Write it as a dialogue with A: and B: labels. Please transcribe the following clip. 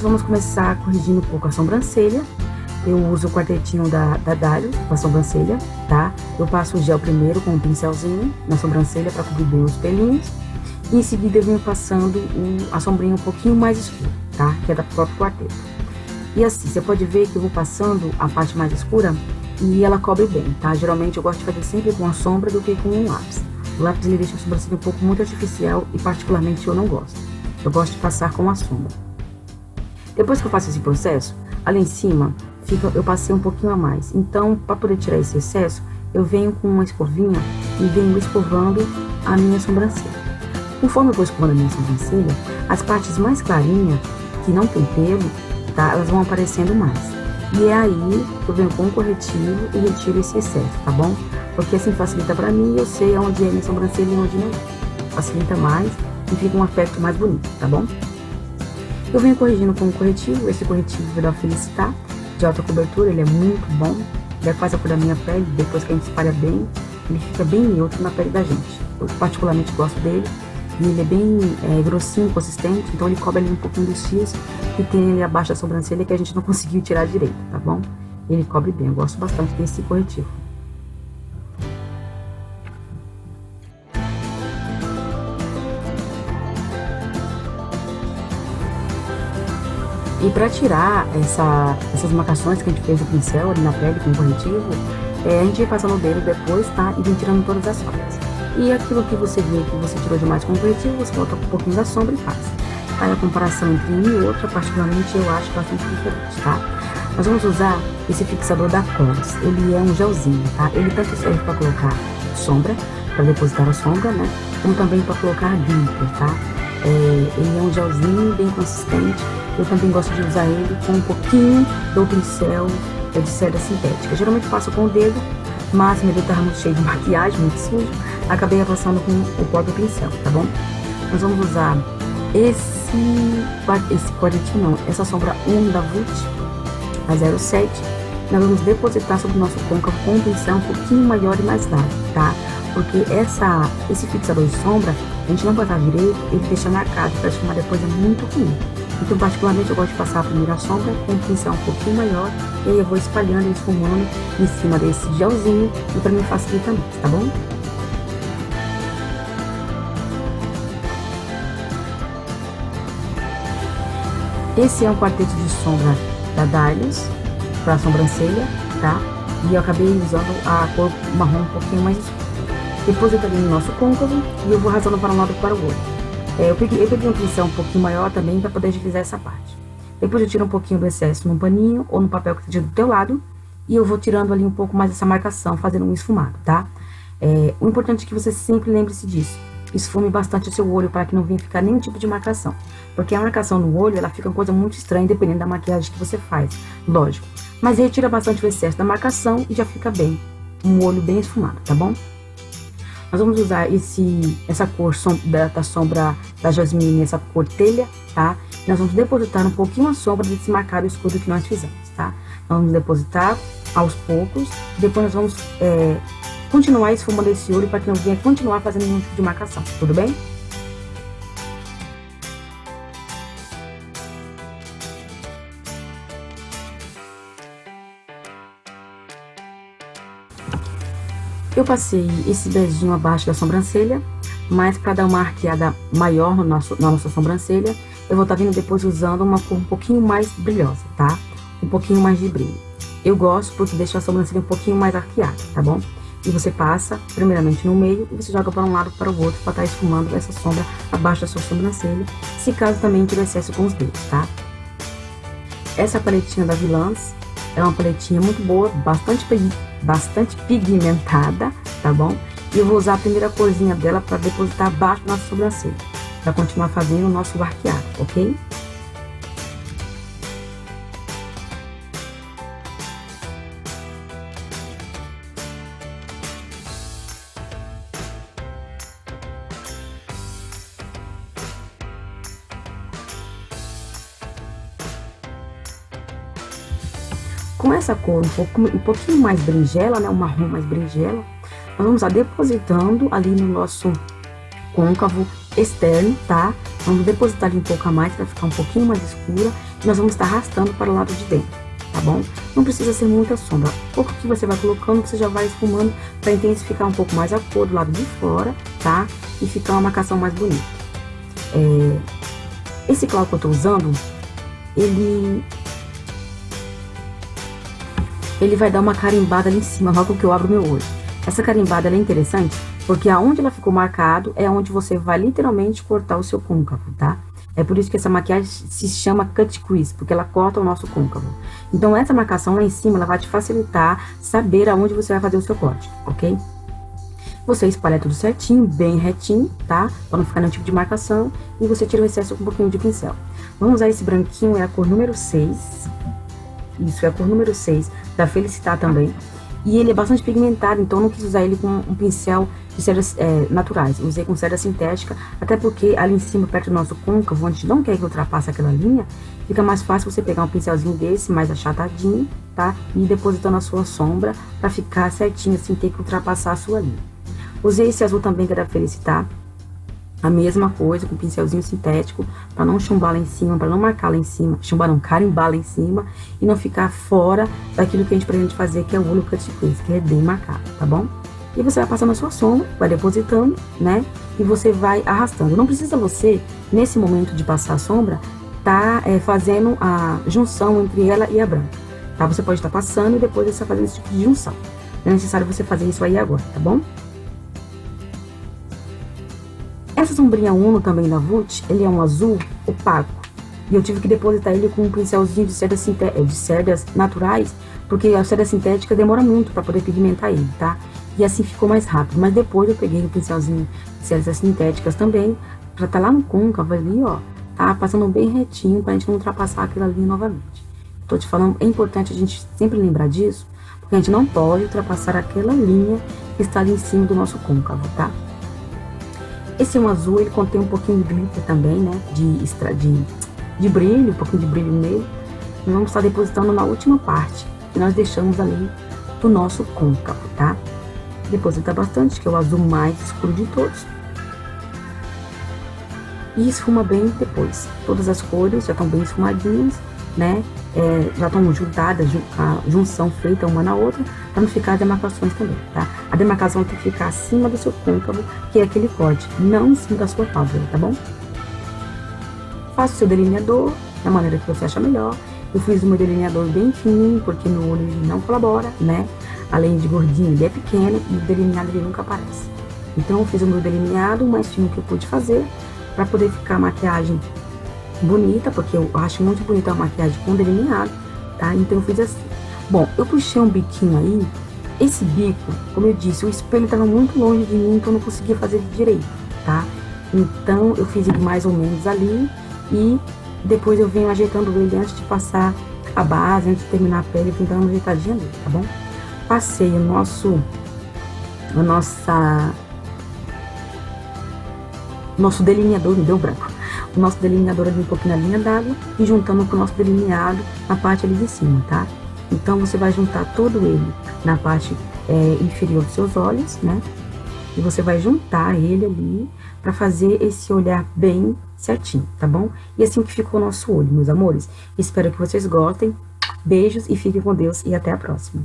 A: vamos começar corrigindo um pouco a sobrancelha. Eu uso o quartetinho da Dário para sobrancelha, tá? Eu passo o gel primeiro com um pincelzinho na sobrancelha para cobrir bem os pelinhos. E em seguida eu venho passando a sombrinha um pouquinho mais escura, tá? Que é da própria quarteto. E assim, você pode ver que eu vou passando a parte mais escura e ela cobre bem, tá? Geralmente eu gosto de fazer sempre com a sombra do que com um lápis. O lápis ele deixa a sobrancelha um pouco muito artificial e particularmente eu não gosto. Eu gosto de passar com a sombra. Depois que eu faço esse processo, ali em cima, eu passei um pouquinho a mais. Então, para poder tirar esse excesso, eu venho com uma escovinha e venho escovando a minha sobrancelha. Conforme eu vou escovando a minha sobrancelha, as partes mais clarinhas, que não tem pelo, tá? Elas vão aparecendo mais. E é aí que eu venho com o corretivo e retiro esse excesso, tá bom? Porque assim facilita pra mim, eu sei onde é minha sobrancelha e onde não é. Facilita mais e fica um aspecto mais bonito, tá bom? Eu venho corrigindo com o corretivo. Esse corretivo é da Felicitar, de alta cobertura, ele é muito bom. Ele faz a cor da minha pele, depois que a gente espalha bem, ele fica bem neutro na pele da gente. Eu particularmente gosto dele. E ele é bem grossinho, consistente, então ele cobre ali um pouquinho dos fios que tem ali abaixo da sobrancelha que a gente não conseguiu tirar direito, tá bom? Ele cobre bem, eu gosto bastante desse corretivo. E para tirar essas marcações que a gente fez no pincel ali na pele com o corretivo, a gente vai passando o dedo depois, tá? E vem tirando todas as falhas. E aquilo que você viu que você tirou demais com o corretivo, você volta com um pouquinho da sombra e passa. Aí a comparação entre um e outro, particularmente, eu acho bastante diferente, tá? Nós vamos usar esse fixador da Cores. Ele é um gelzinho, tá? Ele tanto serve para colocar sombra, para depositar a sombra, né? Como também para colocar glitter, tá? Ele é um gelzinho bem consistente. Eu também gosto de usar ele com um pouquinho do pincel de seda sintética. Geralmente passo com o dedo, mas meu dedo estava muito cheio de maquiagem, muito sujo. Acabei passando com o pó do pincel, tá bom? Nós vamos usar esse quartetinho não, essa sombra 1 da Vult, a 07. Nós vamos depositar sobre o nosso côncavo com um pincel um pouquinho maior e mais largo, tá? Porque esse fixador de sombra, a gente não passar direito, ele deixa marcado, para esfumar depois é muito ruim. Então, particularmente, eu gosto de passar a primeira sombra com um pincel um pouquinho maior, e aí eu vou espalhando e esfumando em cima desse gelzinho, e para mim facilita mais, tá bom? Esse é um quarteto de sombra da Dylos para sobrancelha, tá? E eu acabei usando a cor marrom um pouquinho mais escura. Depois eu peguei o nosso côncavo e eu vou arrasando para um lado e para o outro. Eu peguei um pincel um pouquinho maior também para poder agilizar essa parte. Depois eu tiro um pouquinho do excesso num paninho ou no papel que esteja do teu lado e eu vou tirando ali um pouco mais essa marcação, fazendo um esfumado, tá? O importante é que você sempre lembre-se disso. Esfume bastante o seu olho para que não venha ficar nenhum tipo de marcação. Porque a marcação no olho, ela fica uma coisa muito estranha, dependendo da maquiagem que você faz, lógico. Mas retira bastante o excesso da marcação e já fica bem, um olho bem esfumado, tá bom? Nós vamos usar essa cor da sombra da Jasmine, essa cor telha, tá? Nós vamos depositar um pouquinho a sombra desse marcado escuro que nós fizemos, tá? Nós vamos depositar aos poucos, depois nós vamos continuar esfumando esse olho para que não venha continuar fazendo nenhum tipo de marcação, tudo bem? Eu passei esse beijinho abaixo da sobrancelha, mas para dar uma arqueada maior na nossa sobrancelha, eu vou estar vindo depois usando uma cor um pouquinho mais brilhosa, tá? Um pouquinho mais de brilho. Eu gosto porque deixa a sobrancelha um pouquinho mais arqueada, tá bom? E você passa, primeiramente no meio, e você joga para um lado para o outro, para estar esfumando essa sombra abaixo da sua sobrancelha, se caso também tiver excesso com os dedos, tá? Essa paletinha da Vilans é uma paletinha muito boa, bastante pigmentada, tá bom? E eu vou usar a primeira corzinha dela para depositar abaixo da nossa sobrancelha, para continuar fazendo o nosso arqueado, ok? Com essa cor um pouquinho mais berinjela, né, um marrom mais berinjela, nós vamos estar depositando ali no nosso côncavo externo, tá? Vamos depositar ali um pouco a mais para ficar um pouquinho mais escura. E nós vamos estar arrastando para o lado de dentro, tá bom? Não precisa ser muita sombra. O pouco que você vai colocando, você já vai esfumando para intensificar um pouco mais a cor do lado de fora, tá? E ficar uma marcação mais bonita. Esse clau que eu tô usando, ele vai dar uma carimbada ali em cima, logo que eu abro meu olho. Essa carimbada ela é interessante, porque aonde ela ficou marcado é onde você vai literalmente cortar o seu côncavo, tá? É por isso que essa maquiagem se chama cut crease, porque ela corta o nosso côncavo. Então essa marcação lá em cima, ela vai te facilitar saber aonde você vai fazer o seu corte, ok? Você espalha tudo certinho, bem retinho, tá? Pra não ficar nenhum tipo de marcação. E você tira o excesso com um pouquinho de pincel. Vamos usar esse branquinho, é a cor número 6. Isso, é a cor número 6, da Felicitar também. E ele é bastante pigmentado, então eu não quis usar ele com um pincel de cerdas naturais. Eu usei com cerda sintética, até porque ali em cima, perto do nosso côncavo, onde não quer que ultrapasse aquela linha, fica mais fácil você pegar um pincelzinho desse, mais achatadinho, tá? E ir depositando a sua sombra, pra ficar certinho, sem ter que ultrapassar a sua linha. Usei esse azul também, que é da Felicitar. A mesma coisa, com pincelzinho sintético, para não chumbar lá em cima, para não marcar lá em cima, chumbar não, carimbar lá em cima, e não ficar fora daquilo que a gente pretende fazer, que é o olho cut crease, que é bem marcado, tá bom? E você vai passando a sua sombra, vai depositando, né? E você vai arrastando. Não precisa você, nesse momento de passar a sombra, tá fazendo a junção entre ela e a branca, tá? Você pode estar passando e depois você fazendo esse tipo de junção. Não é necessário você fazer isso aí agora, tá bom? Essa sombrinha Uno também da Vult, ele é um azul opaco. E eu tive que depositar ele com um pincelzinho de cerdas naturais, porque a cerda sintética demora muito para poder pigmentar ele, tá? E assim ficou mais rápido. Mas depois eu peguei um pincelzinho de cerdas sintéticas também, pra tá lá no côncavo ali, ó, tá? Passando bem retinho, pra gente não ultrapassar aquela linha novamente. Tô te falando, é importante a gente sempre lembrar disso, porque a gente não pode ultrapassar aquela linha que está ali em cima do nosso côncavo, tá? Esse é um azul, ele contém um pouquinho de glitter também, né? De brilho, um pouquinho de brilho nele. E vamos estar depositando na última parte, que nós deixamos ali do nosso côncavo, tá? Deposita bastante, que é o azul mais escuro de todos. E esfuma bem depois. Todas as cores já estão bem esfumadinhas, né? Já estão juntadas, a junção feita uma na outra, para não ficar demarcações também, tá? A demarcação tem que ficar acima do seu côncavo, que é aquele corte, não em cima da sua pálpebra, tá bom? Faça o seu delineador da maneira que você acha melhor. Eu fiz o meu delineador bem fininho, porque meu olho ele não colabora, né? Além de gordinho, ele é pequeno e o delineado ele nunca aparece. Então eu fiz o meu delineado o mais fino que eu pude fazer, para poder ficar a maquiagem bonita, porque eu acho muito bonita a maquiagem com delineado, tá? Então eu fiz assim. Bom, eu puxei um biquinho aí. Esse bico, como eu disse, o espelho estava muito longe de mim, então eu não conseguia fazer direito, tá? Então eu fiz ele mais ou menos ali e depois eu venho ajeitando ele antes de passar a base, antes de terminar a pele, vim dando uma ajeitadinha nele, tá bom? Passei o nosso delineador, me deu branco. O nosso delineador ali um pouquinho na linha d'água e juntando com o nosso delineado na parte ali de cima, tá? Então você vai juntar todo ele na parte inferior dos seus olhos, né? E você vai juntar ele ali para fazer esse olhar bem certinho, tá bom? E assim que ficou o nosso olho, meus amores. Espero que vocês gostem. Beijos e fiquem com Deus e até a próxima.